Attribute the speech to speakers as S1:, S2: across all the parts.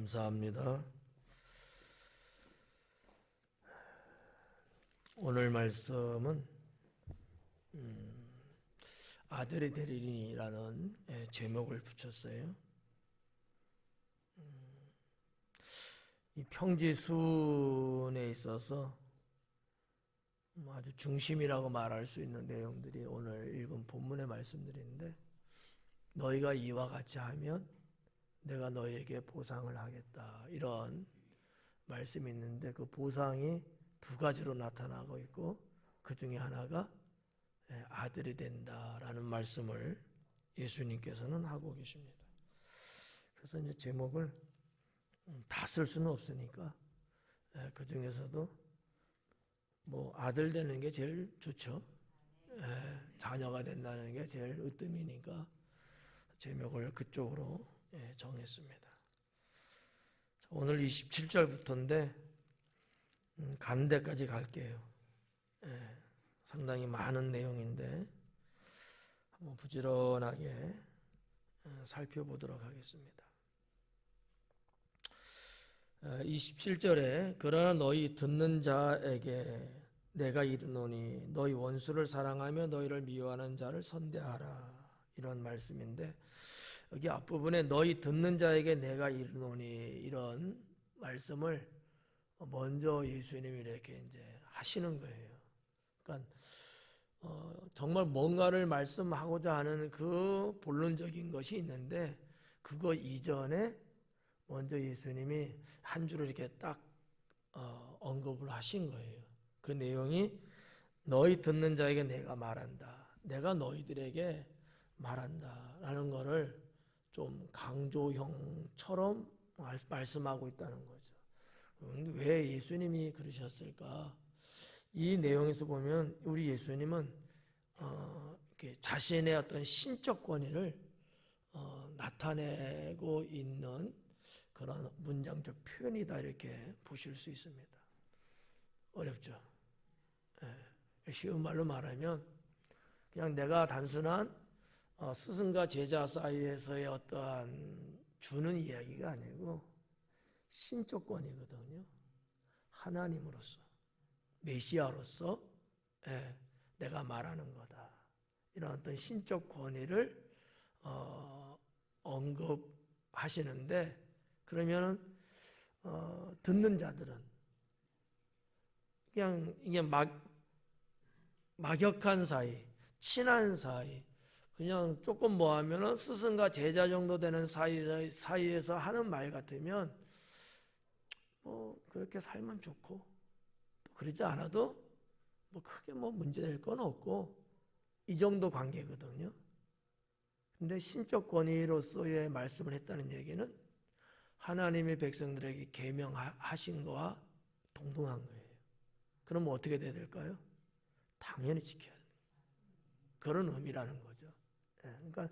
S1: 감사합니다. 오늘 말씀은 아들이 되리니라는 제목을 붙였어요. 이 평지순에 있어서 아주 중심이라고 말할 수 있는 내용들이 오늘 읽은 본문의 말씀들인데, 너희가 이와 같이 하면 내가 너희에게 보상을 하겠다, 이런 말씀이 있는데, 그 보상이 두 가지로 나타나고 있고, 그 중에 하나가 아들이 된다라는 말씀을 예수님께서는 하고 계십니다. 그래서 이제 제목을 다 쓸 수는 없으니까 그 중에서도 뭐 아들 되는 게 제일 좋죠. 자녀가 된다는 게 제일 으뜸이니까 제목을 그쪽으로 정했습니다. 오늘 27절부터인데 가는 데까지 갈게요. 상당히 많은 내용인데 한번 부지런하게 살펴보도록 하겠습니다. 27절에 그러나 너희 듣는 자에게 내가 이르노니 너희 원수를 사랑하며 너희를 미워하는 자를 선대하라, 이런 말씀인데, 여기 앞부분에 너희 듣는 자에게 내가 이르노니, 이런 말씀을 먼저 예수님이 이렇게 이제 하시는 거예요. 그러니까 정말 뭔가를 말씀하고자 하는 그 본론적인 것이 있는데, 그거 이전에 먼저 예수님이 한 줄을 이렇게 딱 언급을 하신 거예요. 그 내용이 너희 듣는 자에게 내가 말한다, 내가 너희들에게 말한다 라는 거를 좀 강조형처럼 말씀하고 있다는 거죠. 왜 예수님이 그러셨을까? 이 내용에서 보면 우리 예수님은 이렇게 자신의 어떤 신적 권위를 나타내고 있는 그런 문장적 표현이다, 이렇게 보실 수 있습니다. 어렵죠? 쉬운 말로 말하면 그냥 내가 단순한 스승과 제자 사이에서의 어떠한 주는 이야기가 아니고 신적 권위거든요. 하나님으로서, 메시아로서 내가 말하는 거다, 이런 어떤 신적 권위를 언급하시는데, 그러면 듣는 자들은 그냥 이게 막역한 사이, 친한 사이, 그냥 조금 뭐 하면은 스승과 제자 정도 되는 사이에서 하는 말 같으면 뭐 그렇게 살면 좋고, 또 그러지 않아도 뭐 크게 뭐 문제될 건 없고, 이 정도 관계거든요. 근데 신적 권위로서의 말씀을 했다는 얘기는 하나님의 백성들에게 계명하신 거와 동등한 거예요. 그럼 어떻게 돼야 될까요? 당연히 지켜야 돼요. 그런 의미라는 거죠. 그러니까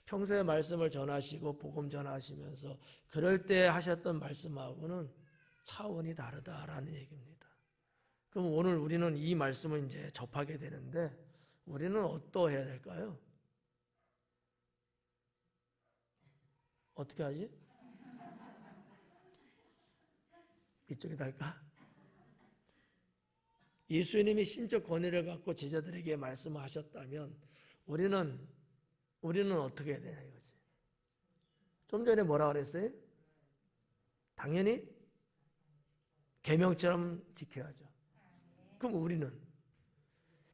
S1: 평소에 말씀을 전하시고 복음 전하시면서 그럴 때 하셨던 말씀하고는 차원이 다르다라는 얘기입니다. 그럼 오늘 우리는 이 말씀을 이제 접하게 되는데, 우리는 어떠해야 될까요? 어떻게 하지? 이쪽에 달까? 예수님이 신적 권위를 갖고 제자들에게 말씀하셨다면 우리는 어떻게 해야 되냐 이거지. 좀 전에 뭐라 그랬어요? 당연히 계명처럼 지켜야죠. 그럼 우리는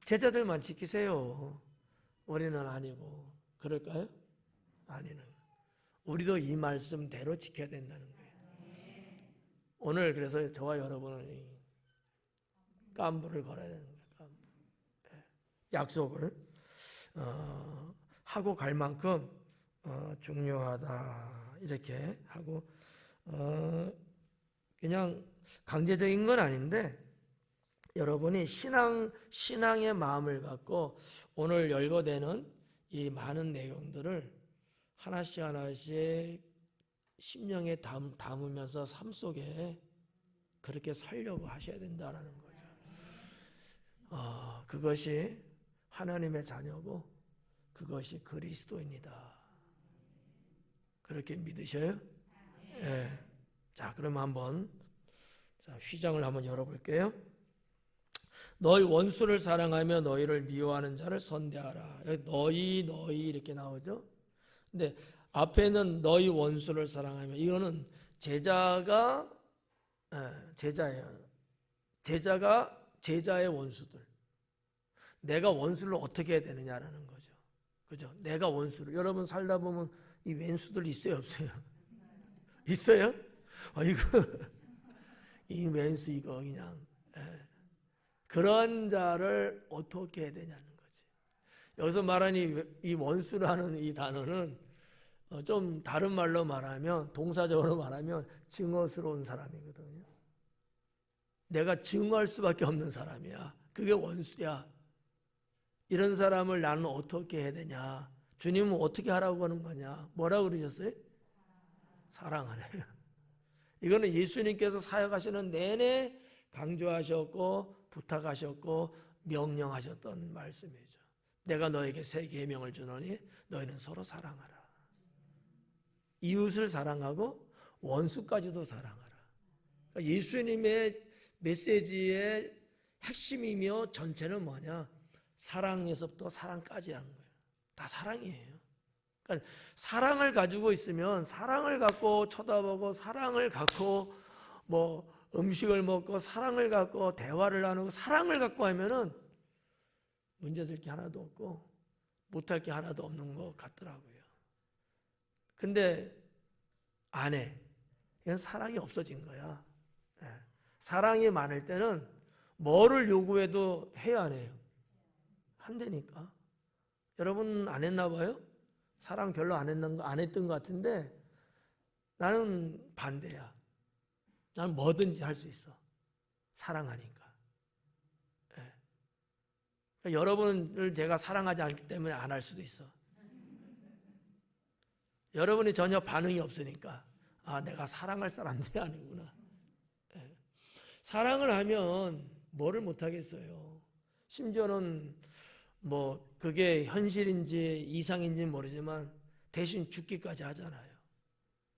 S1: 제자들만 지키세요, 우리는 아니고, 그럴까요? 아니는. 우리도 이 말씀대로 지켜야 된다는 거예요. 오늘 그래서 저와 여러분은 깐부를 걸어야 되는 거예요. 깐부. 약속을 하고 갈 만큼 중요하다, 이렇게 하고, 그냥 강제적인 건 아닌데, 여러분이 신앙의 마음을 갖고 오늘 열거되는 이 많은 내용들을 하나씩 하나씩 심령에 담으면서 삶 속에 그렇게 살려고 하셔야 된다라는 거죠. 그것이 하나님의 자녀고 그것이 그리스도입니다. 그렇게 믿으셔요? 예. 자, 그러면 한번 휘장을 한번 열어볼게요. 너희 원수를 사랑하며 너희를 미워하는 자를 선대하라. 여기 너희 이렇게 나오죠. 근데 앞에는 너희 원수를 사랑하며, 이거는 제자가 제자예요. 제자가 제자의 원수들. 내가 원수를 어떻게 해야 되느냐라는 거죠. 그죠? 내가 원수를. 여러분 살다 보면 이 왼수들 있어요, 없어요? 있어요? 이 왼수 이거 그냥. 그런 자를 어떻게 해야 되냐는 거지. 여기서 말하는 이 원수라는 이 단어는 좀 다른 말로 말하면, 동사적으로 말하면 증오스러운 사람이거든요. 내가 증오할 수밖에 없는 사람이야. 그게 원수야. 이런 사람을 나는 어떻게 해야 되냐? 주님은 어떻게 하라고 하는 거냐? 뭐라고 그러셨어요? 사랑하래요. 이거는 예수님께서 사역하시는 내내 강조하셨고 부탁하셨고 명령하셨던 말씀이죠. 내가 너에게 새 계명을 주노니 너희는 서로 사랑하라. 이웃을 사랑하고 원수까지도 사랑하라. 그러니까 예수님의 메시지의 핵심이며 전체는 뭐냐? 사랑에서부터 사랑까지 한 거예요. 다 사랑이에요. 그러니까 사랑을 가지고 있으면, 사랑을 갖고 쳐다보고, 사랑을 갖고 뭐 음식을 먹고, 사랑을 갖고 대화를 나누고, 사랑을 갖고 하면은 문제될 게 하나도 없고 못할 게 하나도 없는 것 같더라고요. 근데 안 해. 이건 사랑이 없어진 거야. 사랑이 많을 때는 뭐를 요구해도 해야 안 해요? 한다니까. 여러분 안 했나 봐요? 사랑 별로 안 했던 것 같은데 나는 반대야. 나는 뭐든지 할 수 있어. 사랑하니까. 그러니까 여러분을 제가 사랑하지 않기 때문에 안 할 수도 있어. 여러분이 전혀 반응이 없으니까 내가 사랑할 사람들이 아니구나. 사랑을 하면 뭐를 못하겠어요. 심지어는 뭐 그게 현실인지 이상인지 모르지만 대신 죽기까지 하잖아요.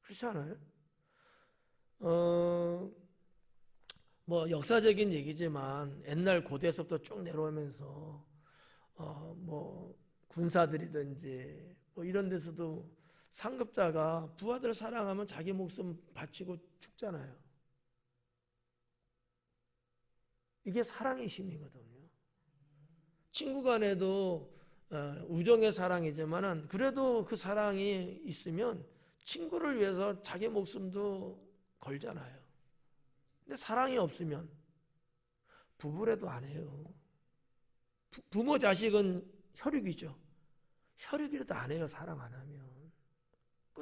S1: 그렇지 않아요? 뭐 역사적인 얘기지만 옛날 고대에서부터 쭉 내려오면서 뭐 군사들이든지 뭐 이런 데서도 상급자가 부하들 사랑하면 자기 목숨 바치고 죽잖아요. 이게 사랑의 힘이거든요. 친구 간에도 우정의 사랑이지만 그래도 그 사랑이 있으면 친구를 위해서 자기 목숨도 걸잖아요. 근데 사랑이 없으면 부부래도 안 해요. 부모 자식은 혈육이죠. 혈육이라도 안 해요. 사랑 안 하면.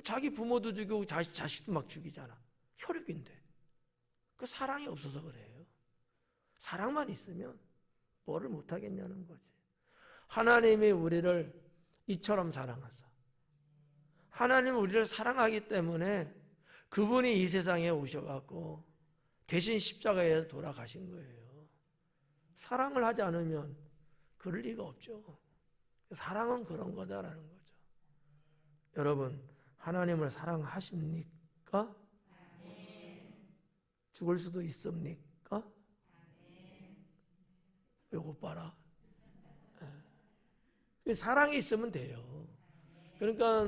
S1: 자기 부모도 죽이고 자식도 막 죽이잖아. 혈육인데. 그 사랑이 없어서 그래요. 사랑만 있으면 뭐를 못하겠냐는 거지. 하나님이 우리를 이처럼 사랑하사. 하나님은 우리를 사랑하기 때문에 그분이 이 세상에 오셔갖고 대신 십자가에 돌아가신 거예요. 사랑을 하지 않으면 그럴 리가 없죠. 사랑은 그런 거다라는 거죠. 여러분, 하나님을 사랑하십니까? 죽을 수도 있습니까? 요거 봐라. 사랑이 있으면 돼요. 그러니까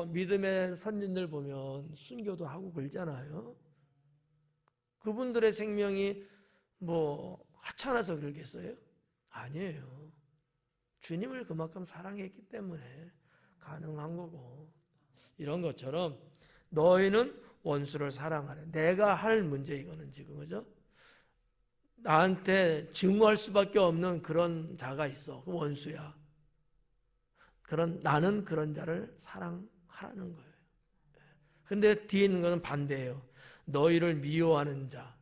S1: 믿음의 선진들 보면 순교도 하고 그러잖아요. 그분들의 생명이 뭐 하찮아서 그러겠어요? 아니에요. 주님을 그만큼 사랑했기 때문에 가능한 거고. 이런 것처럼 너희는 원수를 사랑하래. 내가 할 문제 이거는 지금 그죠? 나한테 증오할 수밖에 없는 그런 자가 있어. 그 원수야. 나는 그런 자를 사랑하라는 거예요. 근데 뒤에 있는 것은 반대예요. 너희를 미워하는 자.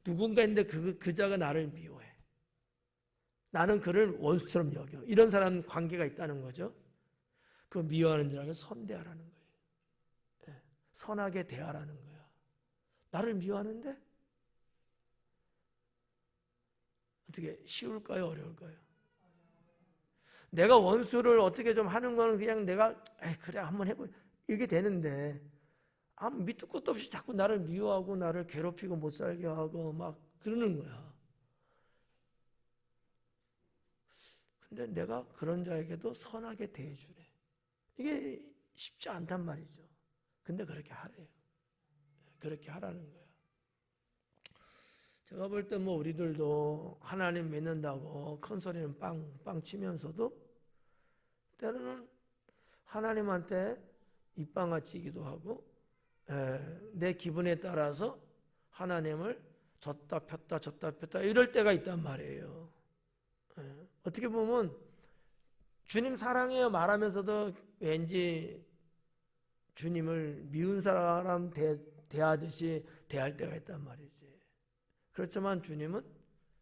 S1: 누군가 있는데 그 자가 나를 미워해. 나는 그를 원수처럼 여겨. 이런 사람 관계가 있다는 거죠. 그 미워하는 자를 선대하라는 거예요. 선하게 대하라는 거야. 나를 미워하는데 어떻게 쉬울까요? 어려울까요? 내가 원수를 어떻게 좀 하는 거는 그냥 내가 그래 한번 해보 이게 되는데 밑도 끝도 없이 자꾸 나를 미워하고 나를 괴롭히고 못 살게 하고 막 그러는 거야. 근데 내가 그런 자에게도 선하게 대해주래. 이게 쉽지 않단 말이죠. 근데 그렇게 하래요. 그렇게 하라는 거야. 제가 볼 때 뭐 우리들도 하나님 믿는다고 큰 소리는 빵빵 치면서도 때로는 하나님한테 입방아치기도 하고 내 기분에 따라서 하나님을 줬다 폈다 이럴 때가 있단 말이에요. 어떻게 보면 주님 사랑해요 말하면서도 왠지 주님을 미운 사람 대하듯이 대할 때가 있단 말이지. 그렇지만 주님은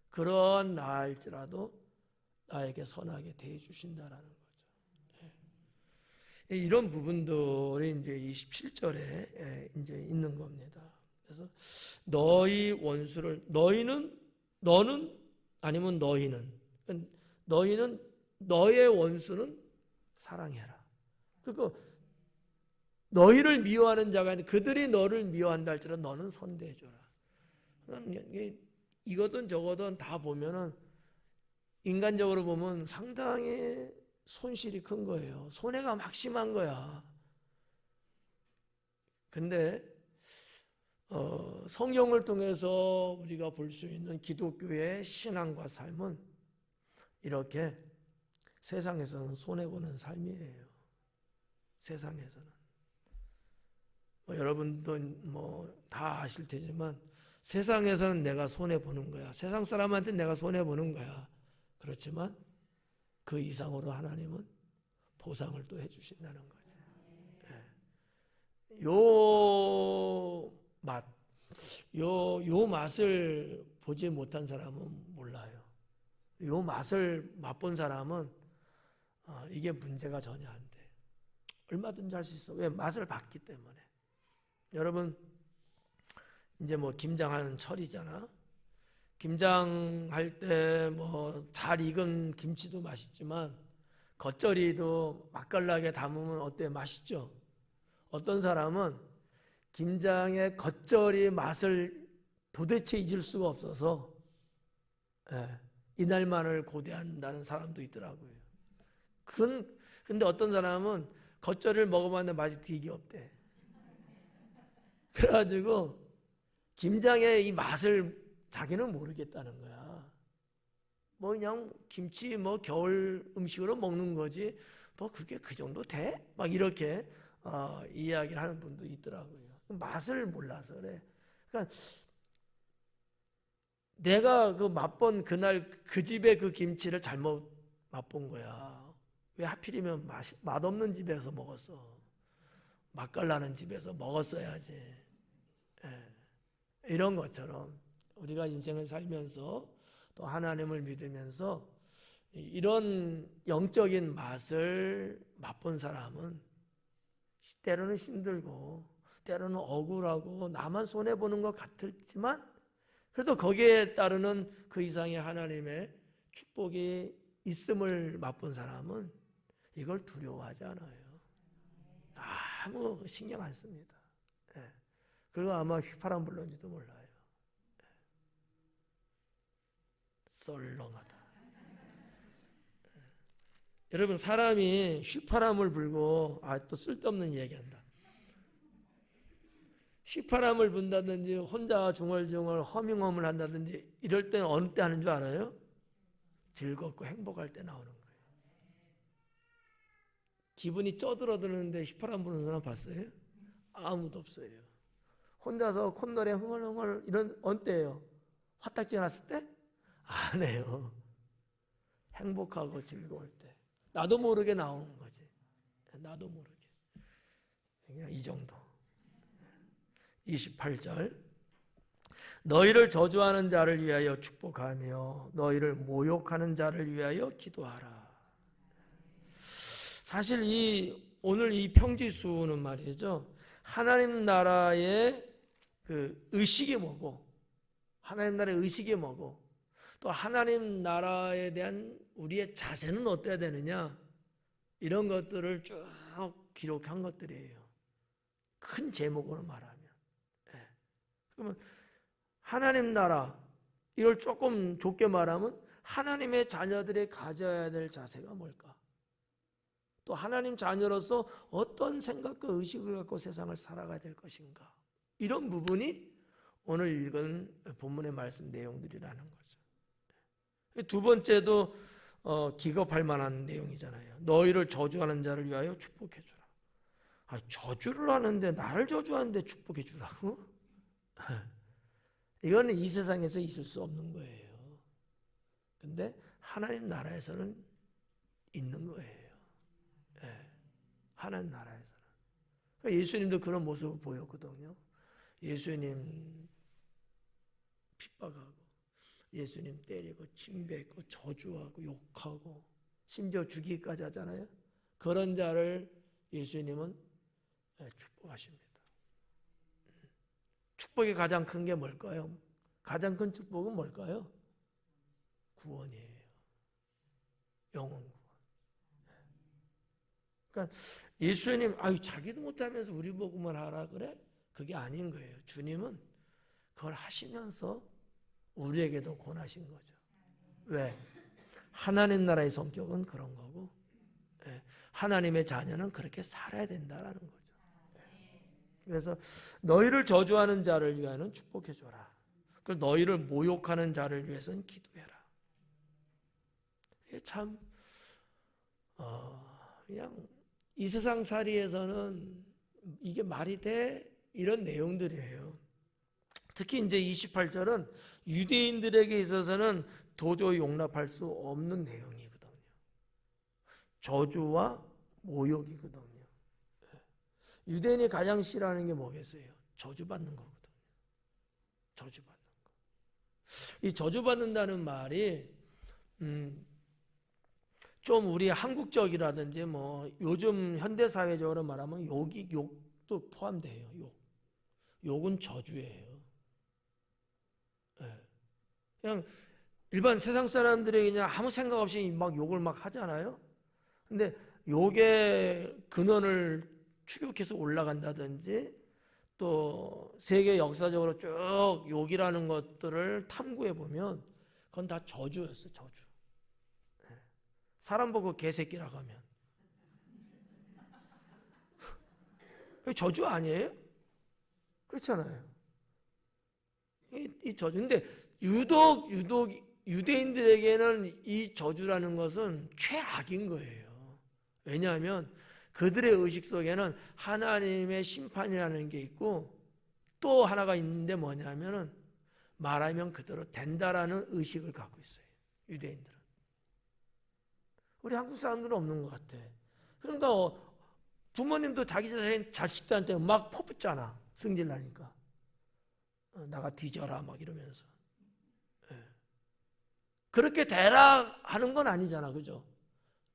S1: 그런 나일지라도 나에게 선하게 대해 주신다라는 거죠. 이런 부분들이 이제 27절에 이제 있는 겁니다. 그래서 너희 원수를 너는 아니면 너희는 너의 원수는 사랑해라. 그리고 너희를 미워하는 자가 있는데 그들이 너를 미워한다 할지라도 너는 선대해줘라. 이거든 저거든 다 보면은 인간적으로 보면 상당히 손실이 큰 거예요. 손해가 막 심한 거야. 근데 성경을 통해서 우리가 볼 수 있는 기독교의 신앙과 삶은 이렇게 세상에서는 손해보는 삶이에요. 세상에서는. 여러분도 다 아실 테지만 세상에서는 내가 손해보는 거야. 세상 사람한테 내가 손해보는 거야. 그렇지만 그 이상으로 하나님은 보상을 또 해주신다는 거지. 요 맛을 보지 못한 사람은 몰라요. 요 맛을 맛본 사람은 이게 문제가 전혀 안 돼. 얼마든지 할 수 있어. 왜? 맛을 봤기 때문에. 여러분 이제 김장하는 철이잖아. 김장할 때 잘 익은 김치도 맛있지만 겉절이도 맛깔나게 담으면 어때? 맛있죠? 어떤 사람은 김장의 겉절이 맛을 도대체 잊을 수가 없어서 이날만을 고대한다는 사람도 있더라고요. 근데 어떤 사람은 겉절이를 먹어봤는데 맛이 되게 없대. 그래가지고 김장의 이 맛을 자기는 모르겠다는 거야. 그냥 김치 겨울 음식으로 먹는 거지 그게 그 정도 돼? 막 이렇게 이야기를 하는 분도 있더라고요. 맛을 몰라서 그래. 그러니까 내가 맛본 그날 그 집의 그 김치를 잘못 맛본 거야. 왜 하필이면 맛없는 집에서 먹었어. 맛깔나는 집에서 먹었어야지. 이런 것처럼 우리가 인생을 살면서 또 하나님을 믿으면서 이런 영적인 맛을 맛본 사람은 때로는 힘들고 때로는 억울하고 나만 손해보는 것 같지만 그래도 거기에 따르는 그 이상의 하나님의 축복이 있음을 맛본 사람은 이걸 두려워하지 않아요. 아무 신경 안 씁니다. 그리고 아마 휘파람 불는지도 몰라요. 썰렁하다. 여러분 사람이 휘파람을 불고 또 쓸데없는 얘기한다. 휘파람을 분다든지 혼자 중얼중얼 허밍홈을 한다든지 이럴 때는 어느 때 하는 줄 알아요? 즐겁고 행복할 때 나오는 거예요. 기분이 쩌들어드는데 휘파람 부는 사람 봤어요? 아무도 없어요. 혼자서 콧노래 흥얼흥얼 이런 어느 때예요? 화딱지 났을 때? 안 해요. 행복하고 즐거울 때. 나도 모르게 나오는 거지. 나도 모르게. 그냥 이 정도. 28절. 너희를 저주하는 자를 위하여 축복하며 너희를 모욕하는 자를 위하여 기도하라. 사실 오늘 이 평지수는 말이죠. 하나님 나라의 그 의식이 뭐고 하나님 나라의 의식이 뭐고 또 하나님 나라에 대한 우리의 자세는 어때야 되느냐 이런 것들을 쭉 기록한 것들이에요. 큰 제목으로 말하면. 예. 그러면 하나님 나라, 이걸 조금 좁게 말하면 하나님의 자녀들이 가져야 될 자세가 뭘까? 또 하나님 자녀로서 어떤 생각과 의식을 갖고 세상을 살아가야 될 것인가? 이런 부분이 오늘 읽은 본문의 말씀 내용들이라는 거죠. 두 번째도 기겁할 만한 내용이잖아요. 너희를 저주하는 자를 위하여 축복해 주라. 저주를 하는데, 나를 저주하는데 축복해 주라고? 이거는 이 세상에서 있을 수 없는 거예요. 근데 하나님 나라에서는 있는 거예요. 하나님 나라에서는. 예수님도 그런 모습을 보였거든요. 예수님 핍박하고, 예수님 때리고, 침뱉고, 저주하고, 욕하고, 심지어 죽이기까지 하잖아요. 그런 자를 예수님은 축복하십니다. 축복이 가장 큰 게 뭘까요? 가장 큰 축복은 뭘까요? 구원이에요. 영원 구원. 그러니까 예수님, 자기도 못하면서 우리 보고만 하라 그래? 그게 아닌 거예요. 주님은 그걸 하시면서 우리에게도 권하신 거죠. 왜? 하나님 나라의 성격은 그런 거고, 하나님의 자녀는 그렇게 살아야 된다라는 거죠. 그래서 너희를 저주하는 자를 위하여는 축복해 줘라. 그리고 너희를 모욕하는 자를 위해서는 기도해라. 이게 참 그냥 이 세상 살이에서는 이게 말이 돼? 이런 내용들이에요. 특히 이제 28절은 유대인들에게 있어서는 도저히 용납할 수 없는 내용이거든요. 저주와 모욕이거든요. 유대인이 가장 싫어하는 게 뭐겠어요? 저주받는 거거든요. 저주받는 거. 이 저주받는다는 말이 좀 우리 한국적이라든지 뭐 요즘 현대사회적으로 말하면 욕도 포함돼요. 욕은 저주예요. 그냥 일반 세상 사람들이 그냥 아무 생각 없이 막 욕을 막 하잖아요. 근데 욕의 근원을 추격해서 올라간다든지, 또 세계 역사적으로 쭉 욕이라는 것들을 탐구해 보면 그건 다 저주였어, 저주. 사람 보고 개새끼라고 하면 저주 아니에요? 그렇잖아요. 이 저주. 근데 유독 유대인들에게는 이 저주라는 것은 최악인 거예요. 왜냐하면 그들의 의식 속에는 하나님의 심판이라는 게 있고, 또 하나가 있는데 뭐냐면은 말하면 그대로 된다라는 의식을 갖고 있어요. 유대인들은. 우리 한국 사람들은 없는 것 같아. 그러니까 부모님도 자기 자식들한테 막 퍼붓잖아. 승질 나니까. 나가 뒤져라 막 이러면서. 그렇게 되라 하는 건 아니잖아. 그죠?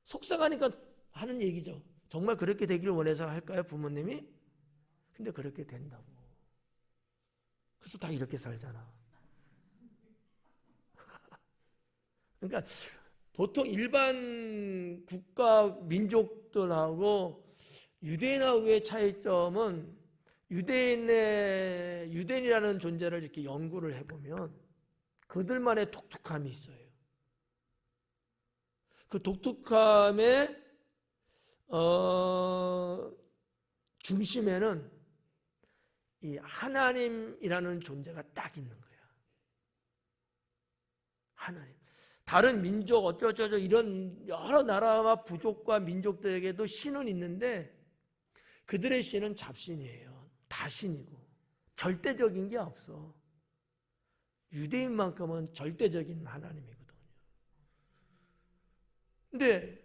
S1: 속상하니까 하는 얘기죠. 정말 그렇게 되기를 원해서 할까요, 부모님이? 근데 그렇게 된다고. 그래서 다 이렇게 살잖아. 그러니까 보통 일반 국가 민족들하고 유대인하고의 차이점은, 유대인이라는 존재를 이렇게 연구를 해보면 그들만의 독특함이 있어요. 그 독특함의 중심에는 이 하나님이라는 존재가 딱 있는 거야. 하나님. 다른 민족 어쩌저쩌 이런 여러 나라와 부족과 민족들에게도 신은 있는데 그들의 신은 잡신이에요. 다신이고 절대적인 게 없어. 유대인만큼은 절대적인 하나님이거든요. 근데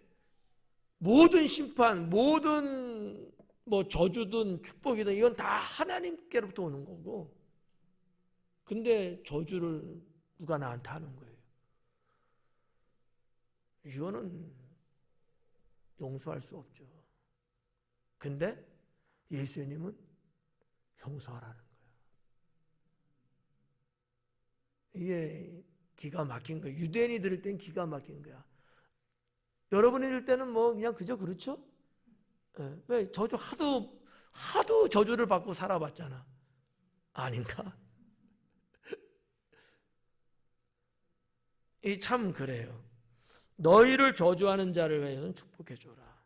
S1: 모든 심판, 모든 뭐 저주든 축복이든 이건 다 하나님께로부터 오는 거고, 근데 저주를 누가 나한테 하는 거예요. 이거는 용서할 수 없죠. 근데 예수님은 용서하라는 거예요. 이게 기가 막힌 거예요. 유대인이 들을 땐 기가 막힌 거야. 여러분이 들을 때는 뭐 그냥 그저 그렇죠? 왜 저주 하도 저주를 받고 살아봤잖아. 아닌가? 이 참 그래요. 너희를 저주하는 자를 위해서는 축복해줘라.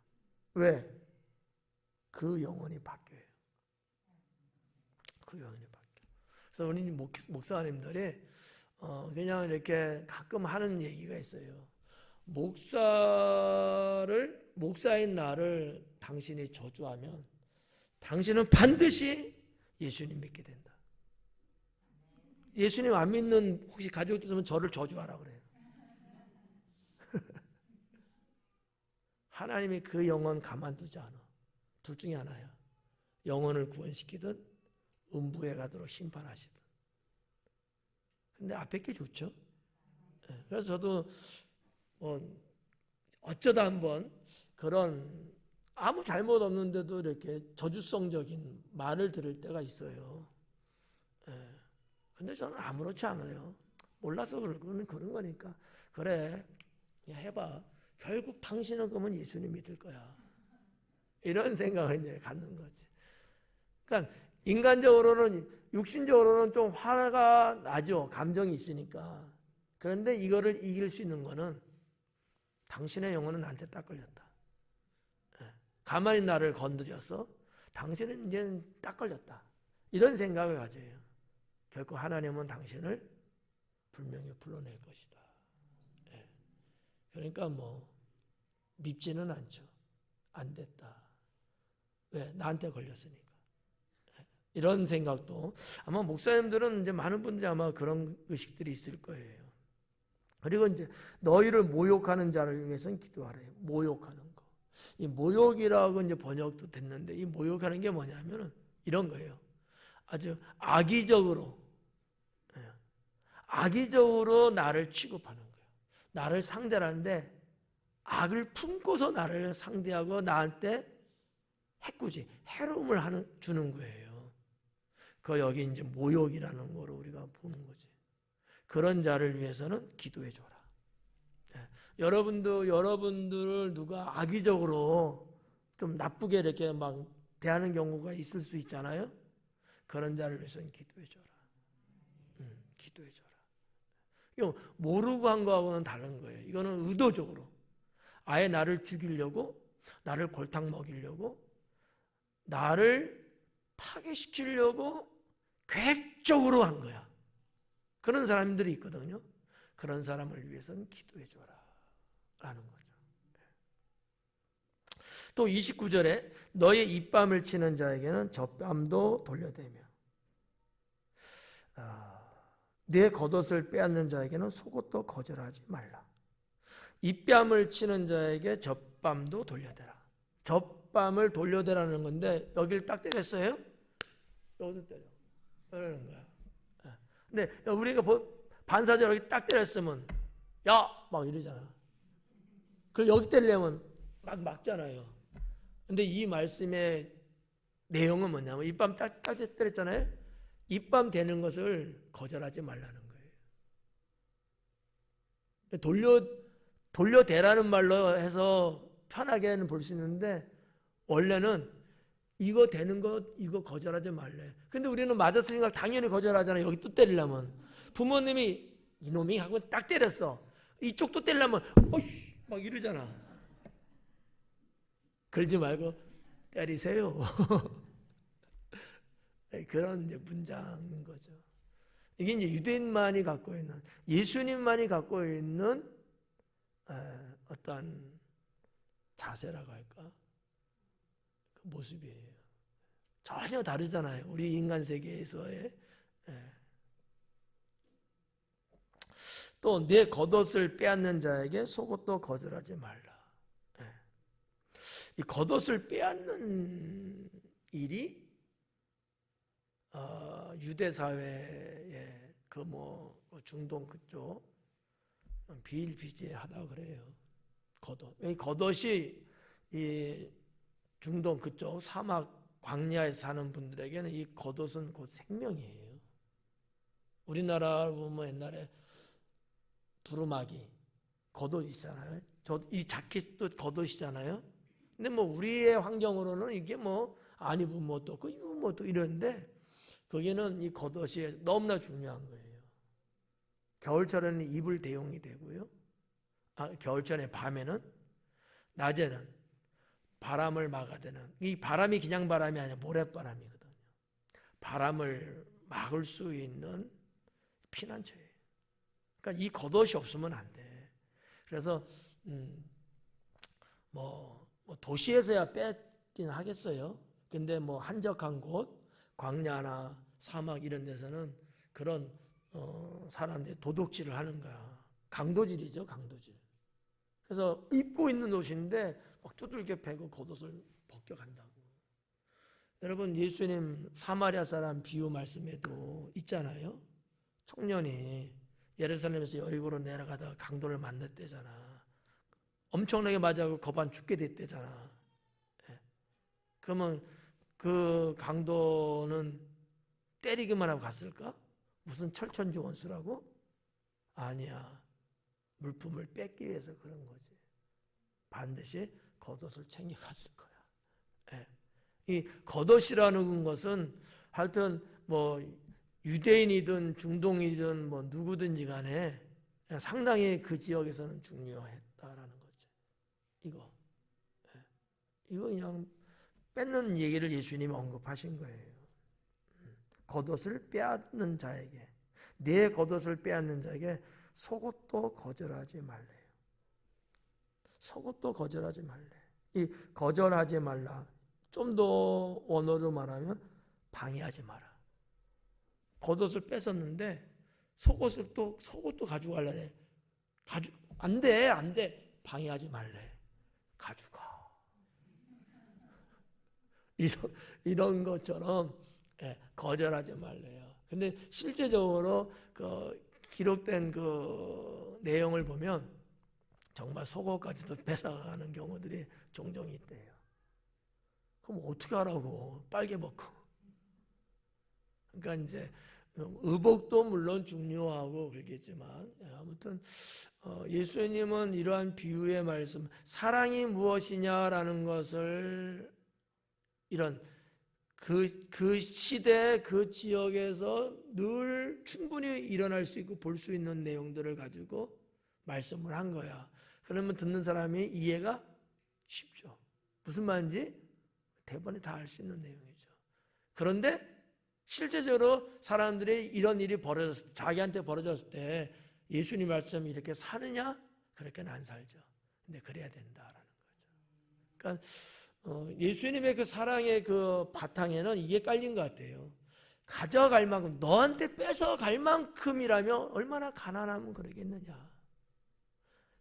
S1: 왜? 그 영혼이 바뀌어요. 그 영혼이 바뀌어요. 그래서 우리 목사님들이 그냥 이렇게 가끔 하는 얘기가 있어요. 목사인 나를 당신이 저주하면 당신은 반드시 예수님 믿게 된다. 예수님 안 믿는 혹시 가족들 있으면 저를 저주하라 그래요. 하나님이 그 영혼 가만두지 않아. 둘 중에 하나야. 영혼을 구원시키든 음부에 가도록 심판하시든. 근데 앞에 게 좋죠. 그래서 저도 어쩌다 한번 그런 아무 잘못 없는데도 이렇게 저주성적인 말을 들을 때가 있어요. 근데 저는 아무렇지 않아요. 몰라서 그런 거니까. 그래, 해봐. 결국 당신은 그러면 예수님 믿을 거야. 이런 생각을 이제 갖는 거지. 그러니까 인간적으로는, 육신적으로는 좀 화가 나죠. 감정이 있으니까. 그런데 이거를 이길 수 있는 거는 당신의 영혼은 나한테 딱 걸렸다. 가만히 나를 건드렸어. 당신은 이제는 딱 걸렸다. 이런 생각을 가져요. 결코 하나님은 당신을 분명히 불러낼 것이다. 그러니까 밉지는 않죠. 안 됐다. 왜? 나한테 걸렸으니까. 이런 생각도 아마 목사님들은 이제 많은 분들이 아마 그런 의식들이 있을 거예요. 그리고 이제 너희를 모욕하는 자를 위해서는 기도하래요. 모욕하는 거. 이 모욕이라고 이제 번역도 됐는데 이 모욕하는 게 뭐냐면은 이런 거예요. 아주 악의적으로 나를 취급하는 거예요. 나를 상대를 하는데 악을 품고서 나를 상대하고 나한테 해코지, 해로움을 주는 거예요. 그 여기 이제 모욕이라는 거로 우리가 보는 거지. 그런 자를 위해서는 기도해 줘라. 여러분들을 누가 악의적으로 좀 나쁘게 이렇게 막 대하는 경우가 있을 수 있잖아요. 그런 자를 위해서는 기도해 줘라. 기도해 줘라. 이거 모르고 한 거하고는 다른 거예요. 이거는 의도적으로 아예 나를 죽이려고, 나를 골탕 먹이려고, 나를 파괴시키려고 계획적으로 한 거야. 그런 사람들이 있거든요. 그런 사람을 위해서는 기도해 줘라 라는 거죠. 또 29절에 너의 입밤을 치는 자에게는 젖밤도 돌려대며 내 겉옷을 빼앗는 자에게는 속옷도 거절하지 말라. 입밤을 치는 자에게 젖밤도 돌려대라. 젖밤을 돌려대라는 건데 여길 딱 때렸어요? 여기도 때려. 그러는 거야. 근데 우리가 반사적으로 여기 딱 때렸으면 야! 막 이러잖아. 그걸 여기 때리려면 막 막잖아요. 근데 이 말씀의 내용은 뭐냐면 입밤 딱 때렸잖아요. 입밤 되는 것을 거절하지 말라는 거예요. 돌려대라는 말로 해서 편하게는 볼 수 있는데 원래는 이거 되는 거 이거 거절하지 말래. 근데 우리는 맞았으니까 당연히 거절하잖아요. 여기 또 때리려면. 부모님이 이놈이 하고 딱 때렸어. 이쪽도 때리려면 어이씨 막 이러잖아. 그러지 말고 때리세요. 그런 이제 문장인 거죠. 이게 이제 유대인만이 갖고 있는, 예수님만이 갖고 있는 어떤 자세라고 할까? 그 모습이에요. 전혀 다르잖아요. 우리 인간 세계에서의. 또 내 겉옷을 빼앗는 자에게 속옷도 거절하지 말라. 이 겉옷을 빼앗는 일이 유대 사회의 중동 그쪽 비일비재하다 그래요. 겉옷. 이 겉옷이 이 중동 그쪽 사막 광야에 사는 분들에게는 이 겉옷은 곧 생명이에요. 우리나라 보면 옛날에 두루마기 겉옷 있잖아요. 이 자켓도 겉옷이잖아요. 근데 우리의 환경으로는 이게 안 입으면 뭐 또, 입으면 뭐 또 이러는데, 거기는 이 겉옷이 너무나 중요한 거예요. 겨울철에는 이불 대용이 되고요. 겨울철에 밤에는, 낮에는 바람을 막아대는, 이 바람이 그냥 바람이 아니라 모래바람이거든요. 바람을 막을 수 있는 피난처예요. 그러니까 이 겉옷이 없으면 안 돼. 그래서 도시에서야 뺏긴 하겠어요. 근데 뭐 한적한 곳, 광야나 사막 이런 데서는 그런 사람들이 도둑질을 하는 거야. 강도질이죠, 강도질. 그래서 입고 있는 옷인데 막 두들겨 패고 겉옷을 벗겨간다고. 여러분, 예수님 사마리아 사람 비유 말씀에도 있잖아요. 청년이 예루살렘에서 여리고로 내려가다가 강도를 만났대잖아. 엄청나게 맞아서 거반 죽게 됐대잖아. 그러면 그 강도는 때리기만 하고 갔을까? 무슨 철천지 원수라고? 아니야. 물품을 뺏기 위해서 그런 거지. 반드시 겉옷을 챙겨갔을 거야. 이 겉옷이라는 것은 하여튼 뭐 유대인이든 중동이든 뭐 누구든지 간에 상당히 그 지역에서는 중요했다라는 거죠. 이거 그냥 뺏는 얘기를 예수님이 언급하신 거예요. 겉옷을 빼앗는 자에게, 내 겉옷을 빼앗는 자에게 속옷도 거절하지 말래요. 속옷도 거절하지 말래. 이 거절하지 말라. 좀 더 원어로 말하면 방해하지 마라. 겉옷을 뺏었는데 속옷도 가져갈래. 안 돼. 방해하지 말래. 가져가. 이런 것처럼 거절하지 말래요. 근데 실제적으로 그 기록된 그 내용을 보면 정말 속옷까지도 뺏어가는 경우들이 종종 있대요. 그럼 어떻게 하라고? 빨개 벗고. 그러니까 이제 의복도 물론 중요하고 그렇겠지만 아무튼 예수님은 이러한 비유의 말씀, 사랑이 무엇이냐라는 것을 이런 그 시대 그 지역에서 늘 충분히 일어날 수 있고 볼 수 있는 내용들을 가지고 말씀을 한 거야. 그러면 듣는 사람이 이해가 쉽죠. 무슨 말인지 대번에 다 알 수 있는 내용이죠. 그런데 실제적으로 사람들이 이런 일이 자기한테 벌어졌을 때 예수님 말씀이 이렇게 사느냐? 그렇게는 안 살죠. 근데 그래야 된다라는 거죠. 그러니까 예수님의 그 사랑의 그 바탕에는 이게 깔린 것 같아요. 가져갈 만큼, 너한테 뺏어갈 만큼이라면 얼마나 가난하면 그러겠느냐.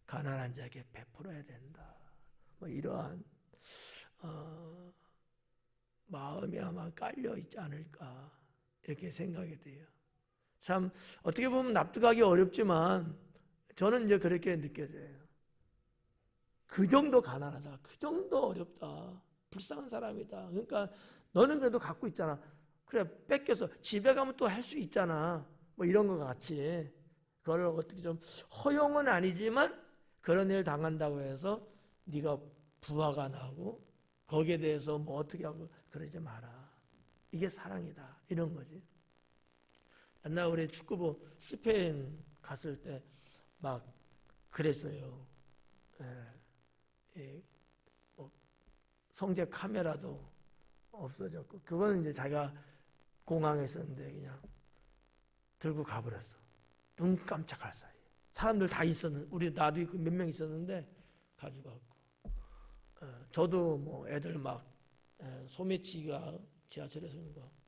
S1: 가난한 자에게 베풀어야 된다. 뭐 이러한 마음이 아마 깔려 있지 않을까 이렇게 생각이 돼요. 참 어떻게 보면 납득하기 어렵지만 저는 이제 그렇게 느껴져요. 그 정도 가난하다, 그 정도 어렵다, 불쌍한 사람이다. 그러니까 너는 그래도 갖고 있잖아. 그래, 뺏겨서 집에 가면 또 할 수 있잖아. 뭐 이런 것 같이. 그걸 어떻게 좀 허용은 아니지만 그런 일을 당한다고 해서 네가 부하가 나고 거기에 대해서 뭐 어떻게 하고 그러지 마라. 이게 사랑이다. 이런 거지. 옛날 우리 축구부 스페인 갔을 때 막 그랬어요. 뭐 성제 카메라도 없어졌고, 그거는 이제 자기가 공항에 있었는데 그냥 들고 가버렸어. 눈 깜짝할 사이에. 사람들 다 있었는데, 나도 있고 몇 명 있었는데 가져갔고. 저도 뭐 애들 막 소매치기가 지하철에서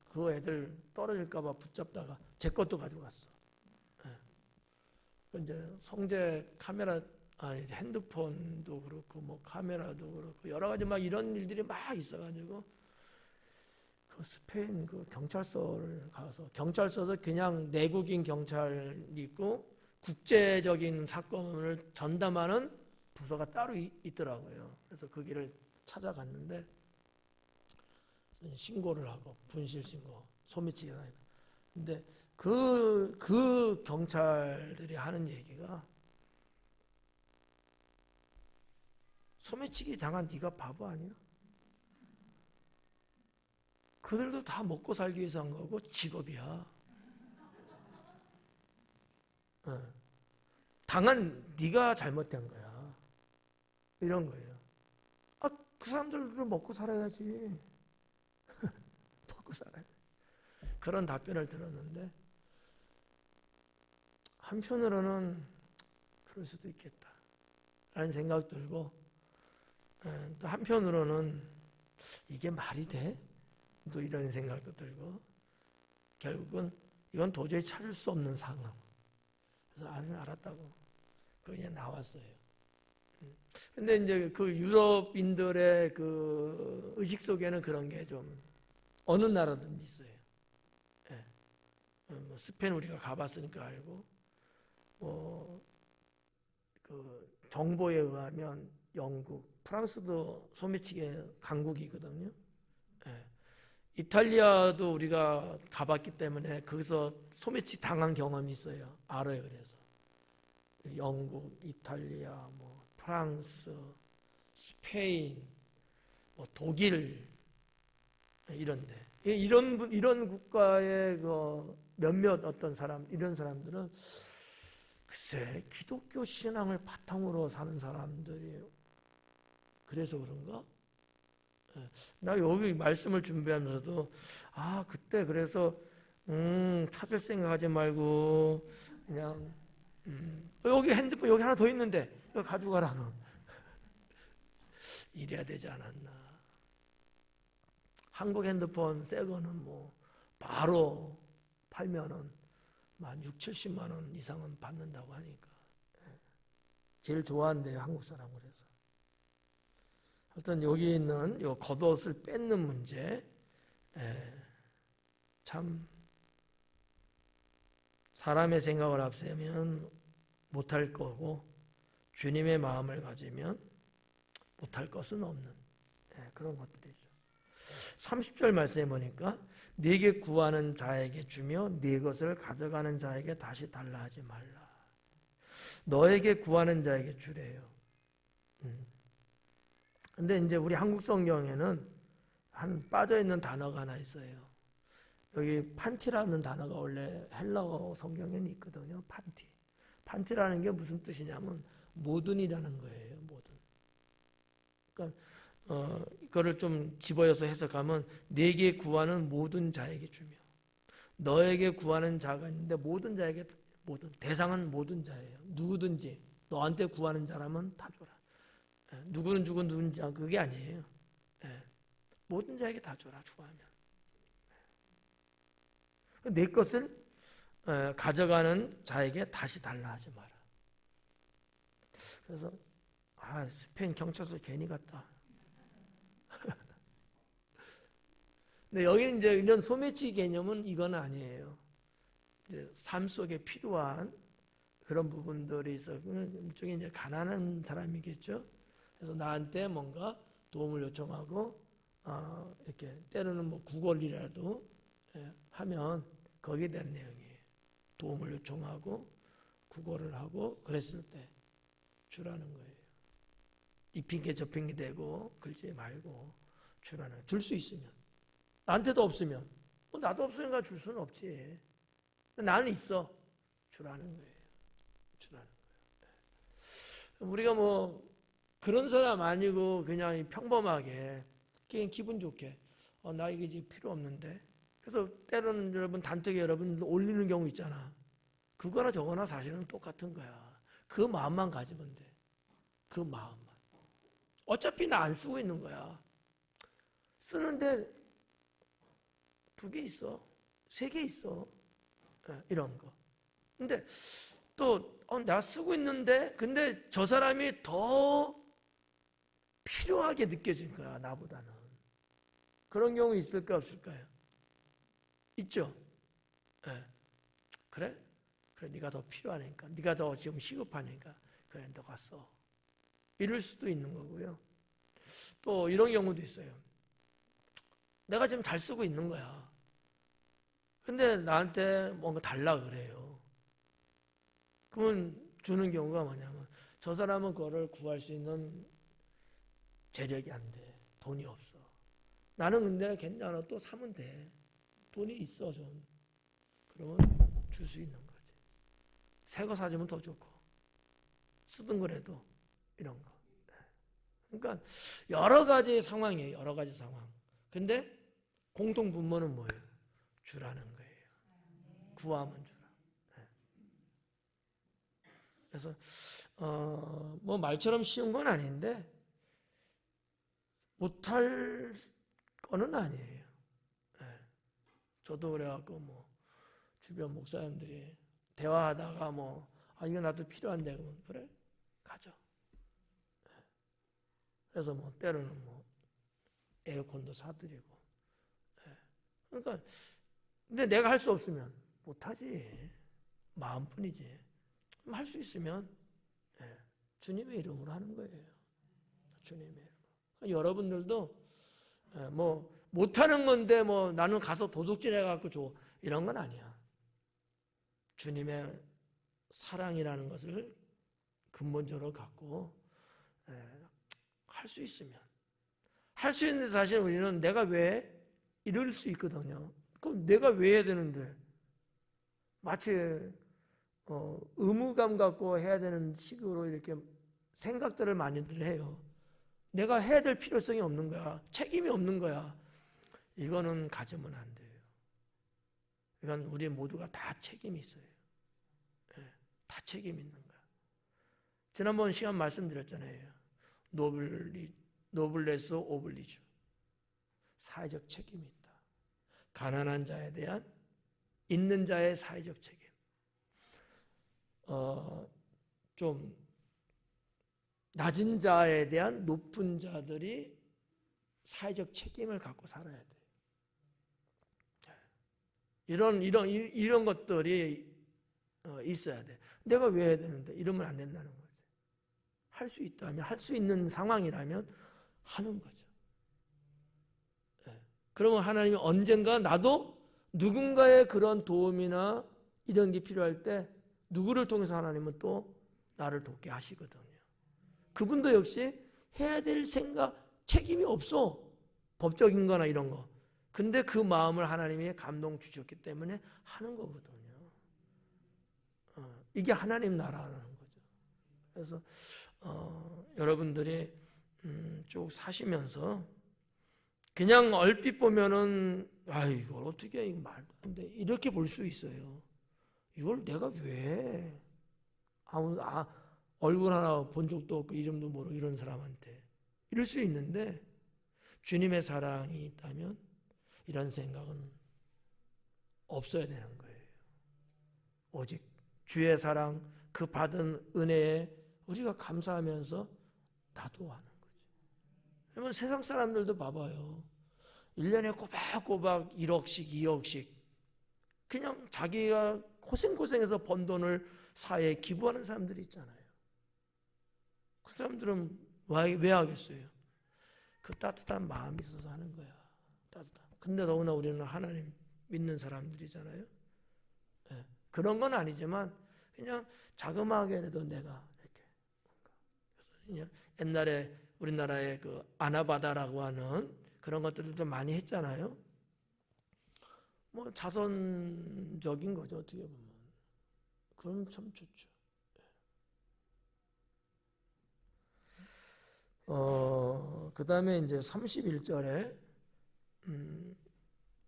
S1: 그 애들 떨어질까봐 붙잡다가 제 것도 가져갔어. 이제 성제 카메라, 핸드폰도 그렇고 뭐 카메라도 그렇고 여러 가지 막 이런 일들이 막 있어가지고 그 스페인 그 경찰서를 가서, 경찰서도 그냥 내국인 경찰이 있고 국제적인 사건을 전담하는 부서가 따로 있더라고요. 그래서 그 길을 찾아갔는데 신고를 하고, 분실 신고, 소매치기가 아니고. 근데 그 경찰들이 하는 얘기가, 소매치기 당한 네가 바보 아니야? 그들도 다 먹고 살기 위해서 한 거고 직업이야. 당한 네가 잘못된 거야. 이런 거예요. 그 사람들도 먹고 살아야지. 먹고 살아야 돼. 그런 답변을 들었는데 한편으로는 그럴 수도 있겠다 라는 생각 들고, 또 한편으로는 이게 말이 돼? 또 이런 생각도 들고, 결국은 이건 도저히 찾을 수 없는 상황. 그래서 알았다고 그냥 나왔어요. 근데 이제 그 유럽인들의 그 의식 속에는 그런 게 좀 어느 나라든지 있어요. 예. 뭐 스페인 우리가 가봤으니까 알고, 그 정보에 의하면 영국, 프랑스도 소매치기 강국이거든요. 예. 이탈리아도 우리가 가봤기 때문에 거기서 소매치기 당한 경험이 있어요. 알아요. 그래서 영국, 이탈리아, 뭐 프랑스, 스페인, 뭐 독일 이런데 이런 국가의 그 몇몇 어떤 사람, 이런 사람들은 글쎄 기독교 신앙을 바탕으로 사는 사람들이 그래서 그런가? 나 여기 말씀을 준비하면서도 그때 그래서 찾을 생각하지 말고 그냥 여기 핸드폰 여기 하나 더 있는데 이거 가져가라고 이래야 되지 않았나. 한국 핸드폰 새 거는 뭐 바로 팔면은 한 6, 70만 원 이상은 받는다고 하니까 제일 좋아한대요, 한국 사람. 그래서 하여튼 여기 있는 요 겉옷을 뺏는 문제, 참 사람의 생각을 앞세우면 못할 거고 주님의 마음을 가지면 못할 것은 없는 그런 것들이죠. 30절 말씀해 보니까 네게 구하는 자에게 주며 네 것을 가져가는 자에게 다시 달라 하지 말라. 너에게 구하는 자에게 주래요. 근데 이제 우리 한국 성경에는 한 빠져있는 단어가 하나 있어요. 여기 판티라는 단어가 원래 헬라어 성경에는 있거든요. 판티. 판티라는 게 무슨 뜻이냐면 모든이라는 거예요. 모든. 그러니까 이거를 좀 집어여서 해석하면 네게 구하는 모든 자에게 주며, 너에게 구하는 자가 있는데 모든 자에게, 모든 대상은 모든 자예요. 누구든지 너한테 구하는 자라면 다 줘라. 누구는 주고 누군지 그게 아니에요. 모든 자에게 다 줘라 주하면. 내 것을 가져가는 자에게 다시 달라 하지 마라. 그래서 스페인 경찰서 괜히 갔다. 근데 여기는 이제 이런 소매치기 개념은 이건 아니에요. 이제 삶 속에 필요한 그런 부분들이 있어. 일종의 이제 가난한 사람이겠죠. 그래서 나한테 뭔가 도움을 요청하고 이렇게 때로는 뭐 구걸이라도 하면 거기에 대한 내용이에요. 도움을 요청하고 구걸을 하고 그랬을 때 주라는 거예요. 이 핑계 저 핑계 대고 그러지 말고 주라는 거예요. 줄 수 있으면. 나한테도 없으면 나도 없으니까 줄 수는 없지. 나는 있어. 주라는 거예요. 주라는 거예요. 우리가 뭐 그런 사람 아니고 그냥 평범하게 그냥 기분 좋게 나 이게 이제 필요 없는데. 그래서 때로는 여러분 단톡에 여러분 올리는 경우 있잖아. 그거나 저거나 사실은 똑같은 거야. 그 마음만 가지면 돼. 그 마음만. 어차피 나 안 쓰고 있는 거야. 쓰는데 2개 있어. 3개 있어. 이런 거. 근데 또 내가 쓰고 있는데 근데 저 사람이 더 필요하게 느껴진 거야. 나보다는. 그런 경우 있을까 없을까요? 있죠. 그래? 네가 더 필요하니까. 네가 더 지금 시급하니까. 그래, 너가 써. 이럴 수도 있는 거고요. 또 이런 경우도 있어요. 내가 지금 잘 쓰고 있는 거야. 근데 나한테 뭔가 달라 그래요. 그러면 주는 경우가 뭐냐면 저 사람은 그거를 구할 수 있는 재력이 안 돼. 돈이 없어. 나는 근데 괜찮아. 또 사면 돼. 돈이 있어 좀. 그러면 줄 수 있는 거지. 새 거 사주면 더 좋고. 쓰던 거라도 이런 거. 그러니까 여러 가지 상황이에요. 여러 가지 상황. 근데 공통 분모는 뭐예요? 주라는 거예요. 구하면 주라. 그래서 뭐 말처럼 쉬운 건 아닌데 못할 거는 아니에요. 저도 그래갖고 뭐 주변 목사님들이 대화하다가 뭐 이거 나도 필요한데 그러면 그래 가져. 그래서 뭐 때로는 뭐 에어컨도 사드리고. 그러니까 근데 내가 할 수 없으면 못하지. 마음뿐이지. 할 수 있으면 주님의 이름으로 하는 거예요. 주님의 이름으로. 그러니까 여러분들도 뭐 못하는 건데 뭐 나는 가서 도둑질 해갖고 줘 이런 건 아니야. 주님의 사랑이라는 것을 근본적으로 갖고 할 수 있으면 할 수 있는데 사실 우리는 내가 왜 이럴 수 있거든요. 그럼 내가 왜 해야 되는데 마치 의무감 갖고 해야 되는 식으로 이렇게 생각들을 많이들 해요. 내가 해야 될 필요성이 없는 거야. 책임이 없는 거야. 이거는 가지면 안 돼요. 이건 우리 모두가 다 책임이 있어요. 다 책임 있는 거야. 지난번 시간 말씀드렸잖아요. 노블레스 오블리주. 사회적 책임이 있다. 가난한 자에 대한 있는 자의 사회적 책임. 좀 낮은 자에 대한 높은 자들이 사회적 책임을 갖고 살아야 돼. 이런 것들이 있어야 돼. 내가 왜 해야 되는데 이러면 안 된다는 거지. 할 수 있다면 할 수 있는 상황이라면 하는 거죠. 그러면 하나님이 언젠가 나도 누군가의 그런 도움이나 이런 게 필요할 때 누구를 통해서 하나님은 또 나를 돕게 하시거든요. 그분도 역시 해야 될 생각, 책임이 없어. 법적인 거나 이런 거. 근데 그 마음을 하나님이 감동 주셨기 때문에 하는 거거든요. 이게 하나님 나라라는 거죠. 그래서 여러분들이 쭉 사시면서 그냥 얼핏 보면은 이걸 어떻게 해? 이거 말도 안 돼. 이렇게 볼 수 있어요. 이걸 내가 왜 얼굴 하나 본 적도 없고 이름도 모르고 이런 사람한테 이럴 수 있는데 주님의 사랑이 있다면 이런 생각은 없어야 되는 거예요. 오직 주의 사랑, 그 받은 은혜에 우리가 감사하면서 나도 하는 거지. 그러면 세상 사람들도 봐봐요. 1년에 꼬박꼬박 1억씩, 2억씩 그냥 자기가 고생해서 번 돈을 사회에 기부하는 사람들이 있잖아요. 그 사람들은 왜 하겠어요? 그 따뜻한 마음이 있어서 하는 거야. 따뜻한. 근데 너무나 우리는 하나님 믿는 사람들이잖아요. 그런 건 아니지만 그냥 자그마하게라도 내가 이렇게 그냥 옛날에 우리나라에 그 아나바다라고 하는 그런 것들도 많이 했잖아요. 뭐 자선적인 거죠 어떻게 보면. 그럼 참 좋죠. 그 다음에 이제 31절에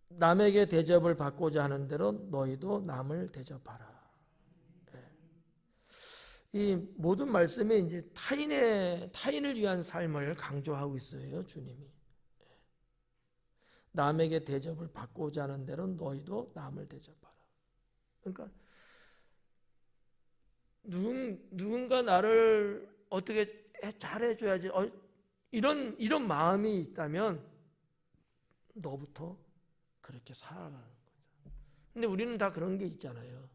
S1: 남에게 대접을 받고자 하는 대로 너희도 남을 대접하라. 이 모든 말씀에 이제 타인을 위한 삶을 강조하고 있어요, 주님이. 남에게 대접을 받고자 하는 대로 너희도 남을 대접하라. 그러니까 누군가 나를 어떻게 잘해줘야지. 이런 마음이 있다면 너부터 그렇게 살아가는 거죠. 근데 우리는 다 그런 게 있잖아요.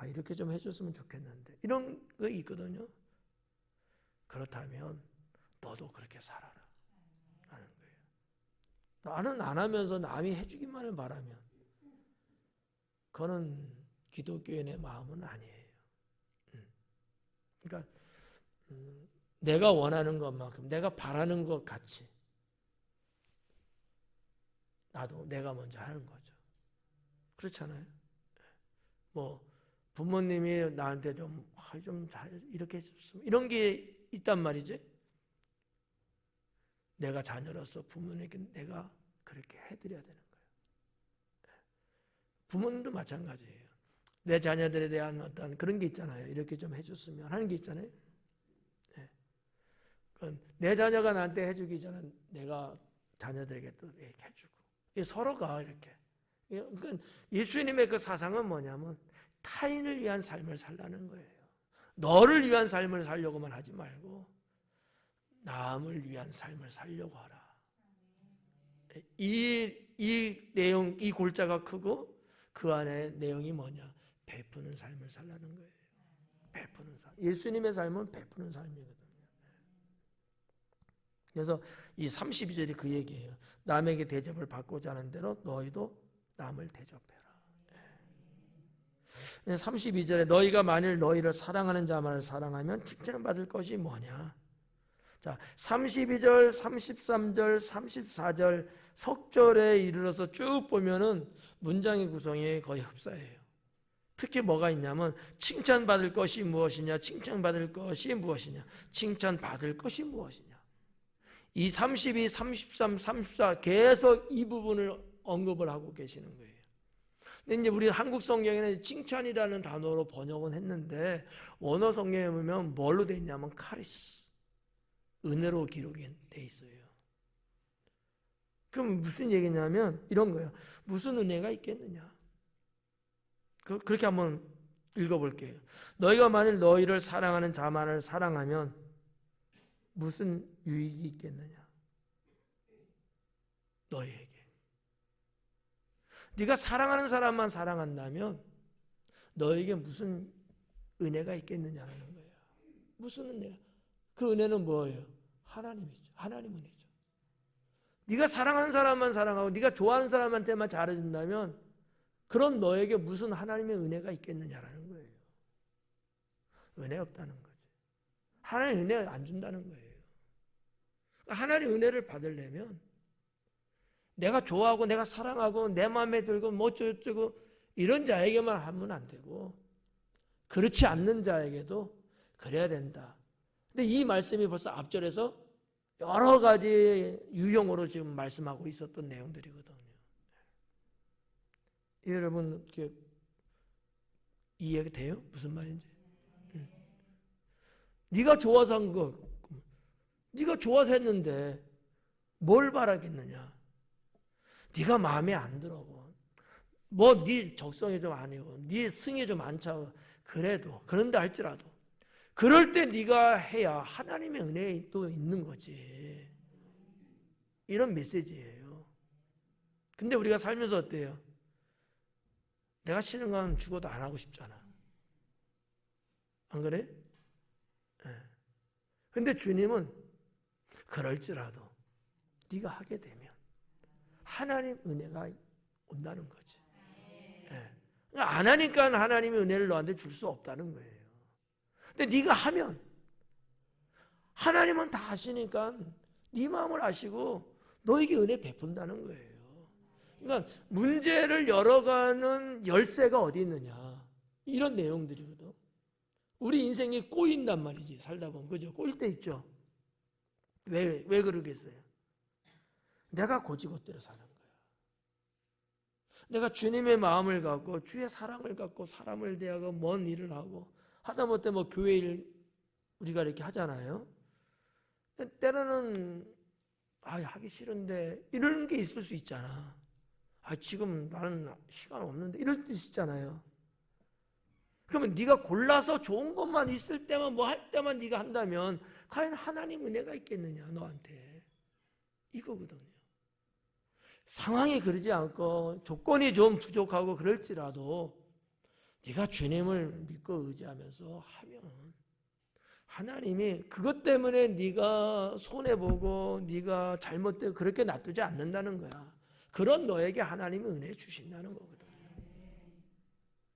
S1: 이렇게 좀 해줬으면 좋겠는데 이런 거 있거든요. 그렇다면 너도 그렇게 살아라 하는 거예요. 나는 안 하면서 남이 해주기만을 바라면 그거는 기독교인의 마음은 아니에요. 그러니까 내가 원하는 것만큼 내가 바라는 것 같이 나도 내가 먼저 하는 거죠. 그렇잖아요. 뭐 부모님이 나한테 좀 잘 이렇게 해줬으면 이런 게 있단 말이지. 내가 자녀로서 부모님에게 내가 그렇게 해드려야 되는 거예요. 부모님도 마찬가지예요. 내 자녀들에 대한 어떤 그런 게 있잖아요. 이렇게 좀 해줬으면 하는 게 있잖아요. 내 자녀가 나한테 해주기 전에 내가 자녀들에게 또 이렇게 해주고 서로가 이렇게. 그러니까 예수님의 그 사상은 뭐냐면 타인을 위한 삶을 살라는 거예요. 너를 위한 삶을 살려고만 하지 말고 남을 위한 삶을 살려고 하라. 이 내용, 이 골자가 크고 그 안에 내용이 뭐냐? 베푸는 삶을 살라는 거예요. 베푸는 삶. 예수님의 삶은 베푸는 삶이거든요. 그래서 이 32절이 그 얘기예요. 남에게 대접을 받고자 하는 대로 너희도 남을 대접해라. 32절에 너희가 만일 너희를 사랑하는 자만을 사랑하면 칭찬받을 것이 뭐냐? 자, 32절, 33절, 34절 석절에 이르러서 쭉 보면은 문장의 구성이 거의 흡사해요. 특히 뭐가 있냐면 칭찬받을 것이 무엇이냐? 칭찬받을 것이 무엇이냐? 칭찬받을 것이 무엇이냐? 이 32, 33, 34 계속 이 부분을 언급을 하고 계시는 거예요. 근데 이제 우리 한국 성경에는 칭찬이라는 단어로 번역은 했는데 원어 성경에 보면 뭘로 돼 있냐면 카리스, 은혜로 기록이 돼 있어요. 그럼 무슨 얘기냐면 이런 거예요. 무슨 은혜가 있겠느냐? 그렇게 한번 읽어볼게요. 너희가 만일 너희를 사랑하는 자만을 사랑하면 무슨 유익이 있겠느냐? 너희에게. 네가 사랑하는 사람만 사랑한다면 너에게 무슨 은혜가 있겠느냐는 거예요. 무슨 은혜? 그 은혜는 뭐예요? 하나님이죠. 하나님 은혜죠. 네가 사랑하는 사람만 사랑하고 네가 좋아하는 사람한테만 잘해준다면 그런 너에게 무슨 하나님의 은혜가 있겠느냐라는 거예요. 은혜 없다는 거지. 하나님 은혜 안 준다는 거예요. 하나님 은혜를 받으려면 내가 좋아하고 내가 사랑하고 내 마음에 들고 뭐 어쩌고 이런 자에게만 하면 안 되고 그렇지 않는 자에게도 그래야 된다. 근데 이 말씀이 벌써 앞절에서 여러 가지 유형으로 지금 말씀하고 있었던 내용들이거든요. 여러분 이해가 돼요? 무슨 말인지? 네가 좋아서 한 거, 네가 좋아서 했는데 뭘 바라겠느냐? 네가 마음에 안 들어. 뭐 네 적성이 좀 아니고 네 승이 좀 안 차고 그래도 그런다 할지라도 그럴 때 네가 해야 하나님의 은혜도 있는 거지. 이런 메시지예요. 근데 우리가 살면서 어때요? 내가 싫은 건 죽어도 안 하고 싶잖아. 안 그래? 네. 근데 주님은 그럴지라도 네가 하게 되면 하나님 은혜가 온다는 거지. 네. 안 하니까 하나님의 은혜를 너한테 줄 수 없다는 거예요. 근데 네가 하면 하나님은 다 아시니까 네 마음을 아시고 너에게 은혜 베푼다는 거예요. 그러니까 문제를 열어가는 열쇠가 어디 있느냐 이런 내용들이거든. 우리 인생이 꼬인단 말이지. 살다 보면 그죠? 꼬일 때 있죠. 왜 그러겠어요? 내가 고지것대로 사는 거야. 내가 주님의 마음을 갖고 주의 사랑을 갖고 사람을 대하고 먼 일을 하고 하다못해 뭐 교회 일 우리가 이렇게 하잖아요. 때로는 하기 싫은데 이런 게 있을 수 있잖아. 지금 나는 시간 없는데 이럴 때 있잖아요. 그러면 네가 골라서 좋은 것만 있을 때만 뭐 할 때만 네가 한다면 과연 하나님 은혜가 있겠느냐 너한테. 이거거든요. 상황이 그러지 않고 조건이 좀 부족하고 그럴지라도 네가 주님을 믿고 의지하면서 하면 하나님이 그것 때문에 네가 손해보고 네가 잘못되고 그렇게 놔두지 않는다는 거야. 그런 너에게 하나님이 은혜 주신다는 거거든요.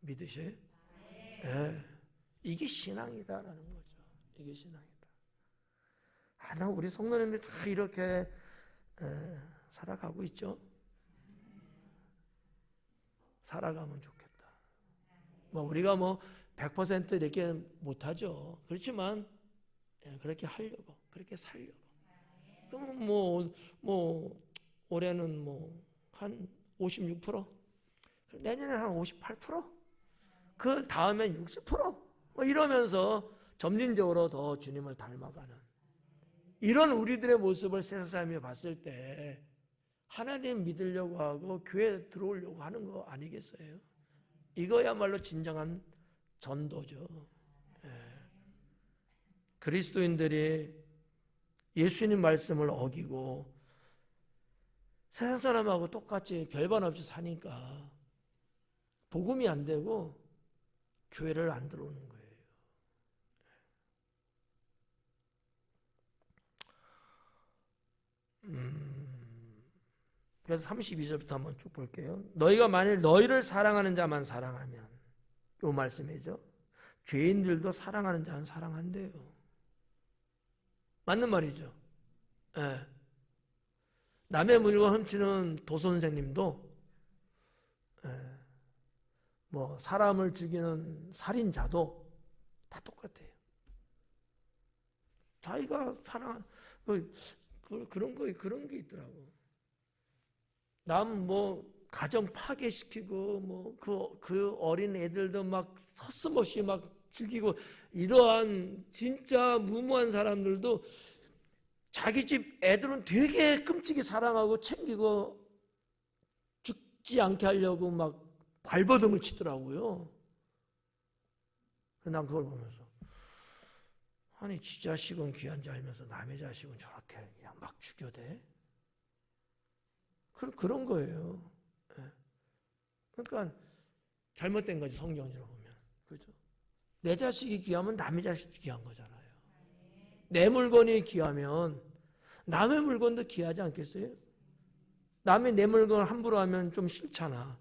S1: 믿으세요? 네. 이게 신앙이다라는 거죠. 이게 신앙이다. 나 우리 성도님들이 다 이렇게 살아가고 있죠. 살아가면 좋겠다. 뭐 우리가 뭐 100% 이렇게 못하죠. 그렇지만 그렇게 하려고, 그렇게 살려고. 그럼 뭐 올해는 뭐 한 56%, 내년에 한 58%, 그 다음엔 60%뭐 이러면서 점진적으로 더 주님을 닮아가는 이런 우리들의 모습을 세상 사람이 봤을 때 하나님 믿으려고 하고 교회에 들어오려고 하는 거 아니겠어요? 이거야말로 진정한 전도죠. 그리스도인들이 예수님 말씀을 어기고 세상 사람하고 똑같이 별반 없이 사니까 복음이 안 되고 교회를 안 들어오는 거예요. 그래서 32절부터 한번 쭉 볼게요. 너희가 만일 너희를 사랑하는 자만 사랑하면, 이 말씀이죠. 죄인들도 사랑하는 자는 사랑한대요. 맞는 말이죠. 예. 남의 물건 훔치는 도선생님도 뭐 사람을 죽이는 살인자도 다 똑같아요. 자기가 사랑한 그런 게 있더라고. 남 뭐 가정 파괴시키고 뭐 그 어린 애들도 막 서슴없이 막 죽이고 이러한 진짜 무모한 사람들도 자기 집 애들은 되게 끔찍이 사랑하고 챙기고 죽지 않게 하려고 막 발버둥을 치더라고요. 난 그걸 보면서 아니 지 자식은 귀한 줄 알면서 남의 자식은 저렇게 그냥 막 죽여대? 그런 거예요. 그러니까 잘못된 거지, 성경적으로 보면. 그죠? 내 자식이 귀하면 남의 자식도 귀한 거잖아요. 내 물건이 귀하면 남의 물건도 귀하지 않겠어요? 남의 내 물건을 함부로 하면 좀 싫잖아.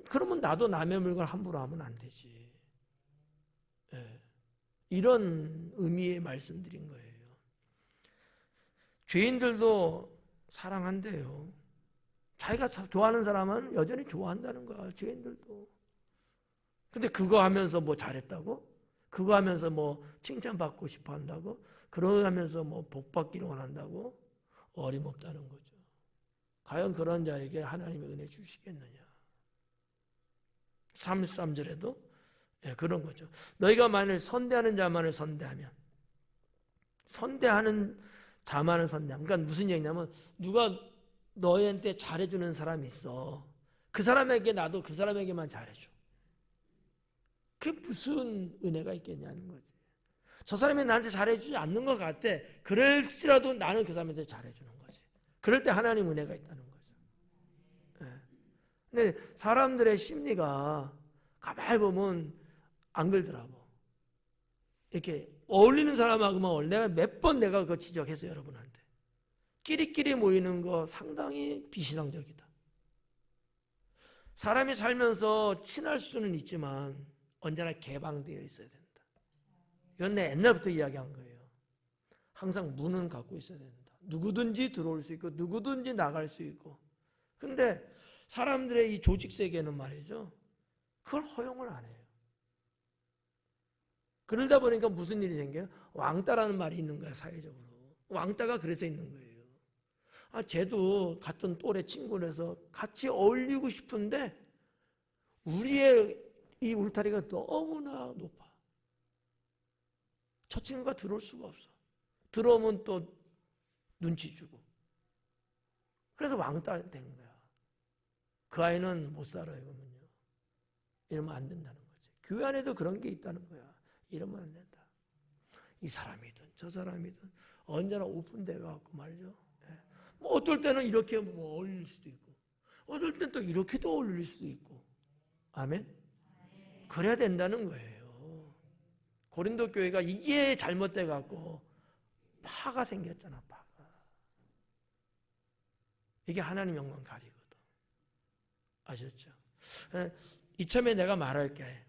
S1: 그러면 나도 남의 물건을 함부로 하면 안 되지. 이런 의미의 말씀드린 거예요. 죄인들도 사랑한대요. 자기가 좋아하는 사람은 여전히 좋아한다는 거야, 죄인들도. 근데 그거 하면서 뭐 잘했다고? 그거 하면서 뭐 칭찬받고 싶어 한다고? 그러 하면서 뭐 복받기를 원한다고? 어림없다는 거죠. 과연 그런 자에게 하나님의 은혜 주시겠느냐? 33절에도 그런 거죠. 너희가 만일 선대하는 자만을 선대하면, 선대하는 자만을 선대하면, 그러니까 무슨 얘기냐면 누가 너희한테 잘해주는 사람이 있어. 그 사람에게 나도 그 사람에게만 잘해줘. 그게 무슨 은혜가 있겠냐는 거지. 저 사람이 나한테 잘해주지 않는 것 같아. 그럴지라도 나는 그 사람한테 잘해주는 거지. 그럴 때 하나님 은혜가 있다는 거죠. 근데 사람들의 심리가 가만히 보면 안 그러더라고. 이렇게 어울리는 사람하고만 내가 몇 번 내가 그거 지적했어요, 여러분한테. 끼리끼리 모이는 거 상당히 비신앙적이다. 사람이 살면서 친할 수는 있지만 언제나 개방되어 있어야 된다. 이건 내 옛날부터 이야기한 거예요. 항상 문은 갖고 있어야 된다. 누구든지 들어올 수 있고 누구든지 나갈 수 있고. 근데 사람들의 이 조직 세계는 말이죠, 그걸 허용을 안 해요. 그러다 보니까 무슨 일이 생겨요? 왕따라는 말이 있는 거야, 사회적으로. 왕따가 그래서 있는 거예요. 쟤도 같은 또래 친구라서 같이 어울리고 싶은데 우리의 이 울타리가 너무나 높아. 저 친구가 들어올 수가 없어. 들어오면 또 눈치 주고. 그래서 왕따 된 거야. 그 아이는 못 살아요, 그러면요. 이러면 안 된다는 거지. 교회 안에도 그런 게 있다는 거야. 이러면 안 된다. 이 사람이든 저 사람이든 언제나 오픈되어 갖고 말이죠. 뭐 어떨 때는 이렇게 뭐 어울릴 수도 있고, 어떨 때는 또 이렇게도 어울릴 수도 있고. 아멘? 그래야 된다는 거예요. 고린도 교회가 이게 잘못돼 갖고 파가 생겼잖아, 파가. 이게 하나님 영광 가리거든. 아셨죠? 이참에 내가 말할게.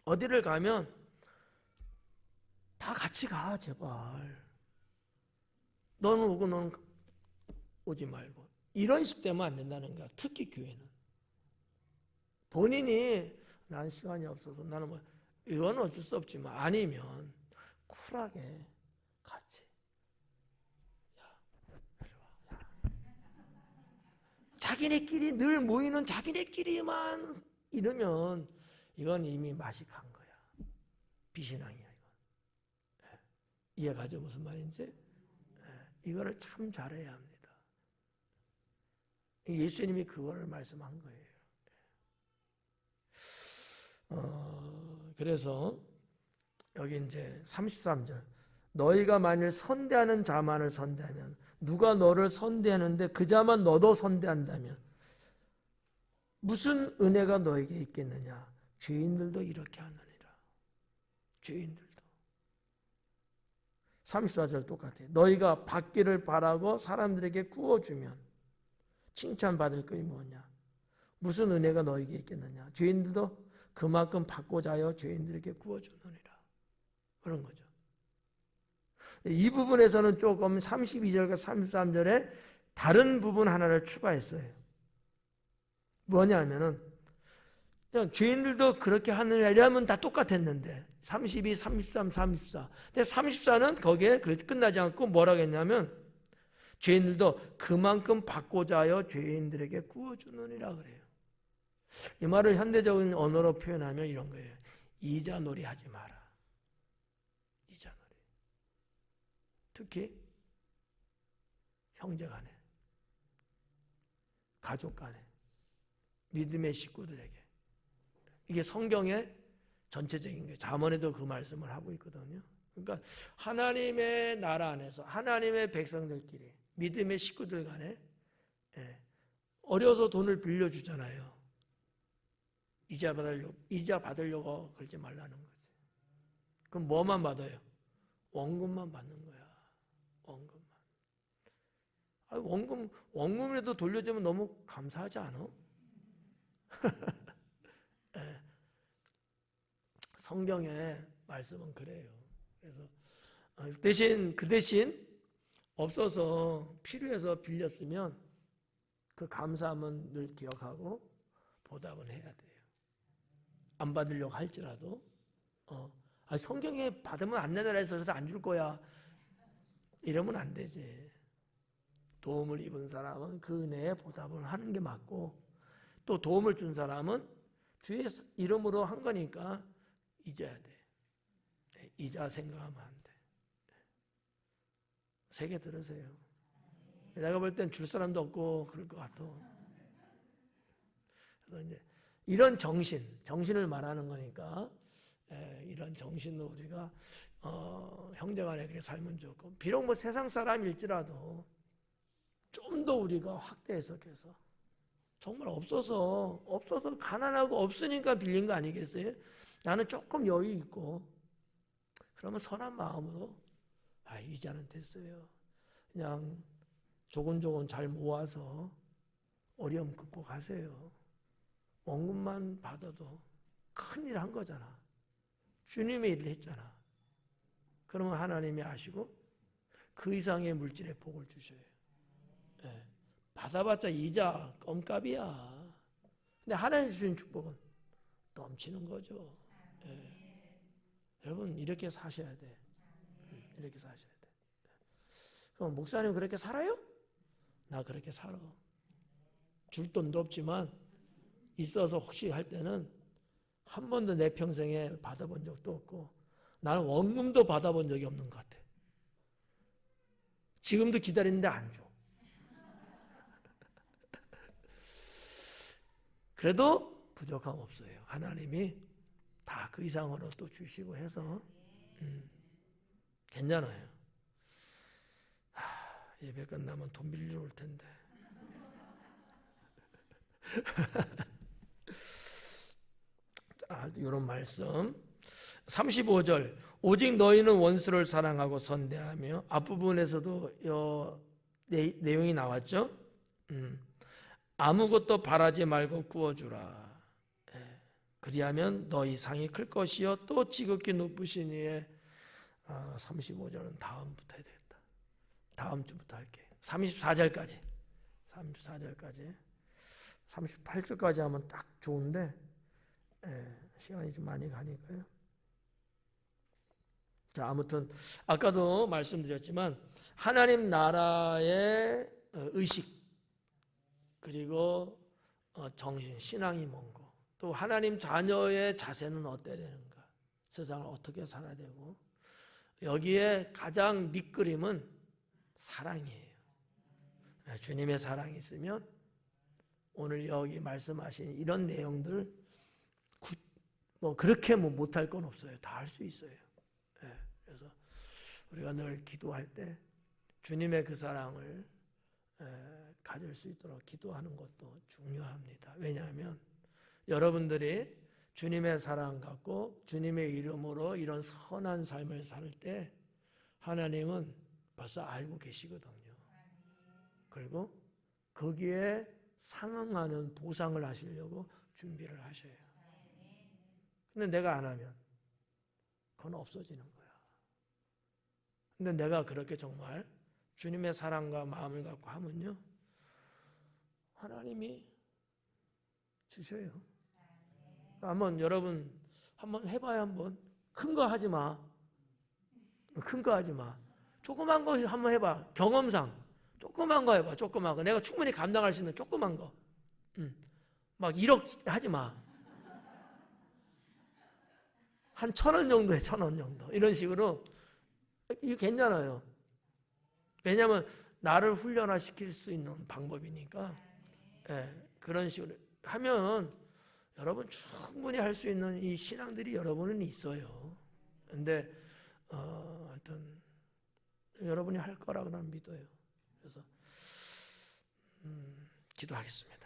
S1: 어디를 가면 다 같이 가, 제발. 너는 오고 너는 오지 말고. 이런 식 되면 안 된다는 거야. 특히 교회는. 본인이 난 시간이 없어서 나는 뭐 이건 어쩔 수 없지만 아니면 쿨하게 같이 자기네끼리 늘 모이는 자기네끼리만 이러면 이건 이미 맛이 간 거야. 비신앙이야 이건. 이해가죠 무슨 말인지? 이거를 참 잘해야 합니다. 예수님이 그거를 말씀한 거예요. 그래서 여기 이제 33절 너희가 만일 선대하는 자만을 선대하면 누가 너를 선대하는데 그 자만 너도 선대한다면 무슨 은혜가 너에게 있겠느냐? 죄인들도 이렇게 하느니라. 죄인들도. 34절 똑같아요. 너희가 받기를 바라고 사람들에게 구워주면 칭찬받을 것이 뭐냐? 무슨 은혜가 너에게 있겠느냐? 죄인들도 그만큼 받고자 하여 죄인들에게 구워주느니라. 그런 거죠. 이 부분에서는 조금 32절과 33절에 다른 부분 하나를 추가했어요. 뭐냐면은 그냥 죄인들도 그렇게 하느냐면 다 똑같았는데 32, 33, 34. 근데 34는 거기에 끝나지 않고 뭐라고 했냐면 죄인들도 그만큼 받고자 하여 죄인들에게 구워주느니라 그래요. 이 말을 현대적인 언어로 표현하면 이런 거예요. 이자놀이 하지 마라. 이자놀이. 특히 형제간에, 가족간에, 믿음의 식구들에게. 이게 성경의 전체적인 거예요. 잠언에도 그 말씀을 하고 있거든요. 그러니까 하나님의 나라 안에서 하나님의 백성들끼리 믿음의 식구들 간에 어려서 돈을 빌려주잖아요. 이자 받으려고 그러지 말라는 거지. 그럼 뭐만 받아요? 원금만 받는 거야. 원금만. 원금이라도 돌려주면 너무 감사하지 않아? 네. 성경의 말씀은 그래요. 그래서 그 대신 없어서 필요해서 빌렸으면 그 감사함은 늘 기억하고 보답은 해야 돼요. 안 받으려고 할지라도 성경에 받으면 안 내달라 해서 그래서 안 줄 거야 이러면 안 되지. 도움을 입은 사람은 그 은혜에 보답을 하는 게 맞고 또 도움을 준 사람은 주의 이름으로 한 거니까 잊어야 돼. 이자 생각하면 안 돼. 세게 들으세요. 내가 볼 땐 줄 사람도 없고 그럴 것 같아. 그래서 이제 이런 정신을 말하는 거니까 이런 정신으로 우리가 형제간에 그렇게 살면 좋고 비록 뭐 세상 사람일지라도 좀 더 우리가 확대해석해서 정말 없어서 가난하고 없으니까 빌린 거 아니겠어요? 나는 조금 여유 있고 그러면 선한 마음으로 이자는 됐어요. 그냥 조곤조곤 잘 모아서 어려움 극복하세요. 원금만 받아도 큰일 한 거잖아. 주님의 일을 했잖아. 그러면 하나님이 아시고 그 이상의 물질의 복을 주셔요. 받아봤자 이자 껌값이야. 근데 하나님 주신 축복은 넘치는 거죠. 여러분 이렇게 사셔야 돼. 이렇게 사셔야 돼. 그럼 목사님 그렇게 살아요? 나 그렇게 살아. 줄 돈도 없지만 있어서 혹시 할 때는 한 번도 내 평생에 받아본 적도 없고 나는 원금도 받아본 적이 없는 것 같아. 지금도 기다리는데 안 줘. 그래도 부족함 없어요. 하나님이 다 그 이상으로 또 주시고 해서 괜찮아요. 예배 끝나면 돈 빌리러 올 텐데. 이런 말씀 35절 오직 너희는 원수를 사랑하고 선대하며 앞부분에서도 내용이 나왔죠. 아무것도 바라지 말고 구워주라. 그리하면 너희 상이 클 것이요 또 지극히 높으신 이에 35절은 다음부터 해야 되겠다. 다음 주부터 할게. 34절까지 38절까지 하면 딱 좋은데 시간이 좀 많이 가니까요. 자, 아무튼 아까도 말씀드렸지만 하나님 나라의 의식 그리고 정신, 신앙이 뭔고 또 하나님 자녀의 자세는 어때야 되는가, 세상을 어떻게 살아야 되고, 여기에 가장 밑그림은 사랑이에요. 주님의 사랑이 있으면 오늘 여기 말씀하신 이런 내용들 그렇게 못할 건 없어요. 다 할 수 있어요. 그래서 우리가 늘 기도할 때 주님의 그 사랑을 가질 수 있도록 기도하는 것도 중요합니다. 왜냐하면 여러분들이 주님의 사랑 갖고 주님의 이름으로 이런 선한 삶을 살 때 하나님은 벌써 알고 계시거든요. 그리고 거기에 상응하는 보상을 하시려고 준비를 하셔요. 근데 내가 안 하면 그건 없어지는 거야. 근데 내가 그렇게 정말 주님의 사랑과 마음을 갖고 하면요, 하나님이 주셔요. 한번 여러분 한번 해봐요. 한번 큰 거 하지 마. 큰 거 하지 마. 조그만 거 한번 해봐. 경험상 조그만 거 해봐. 조그만 거. 내가 충분히 감당할 수 있는 조그만 거. 막 1억 하지 마. 한 1,000원 정도 해. 1,000원 정도. 이런 식으로. 이게 괜찮아요. 왜냐하면 나를 훈련화시킬 수 있는 방법이니까. 그런 식으로 하면 여러분 충분히 할 수 있는 이 신앙들이 여러분은 있어요. 근데 하여튼 여러분이 할 거라고 난 믿어요. 그래서 기도하겠습니다.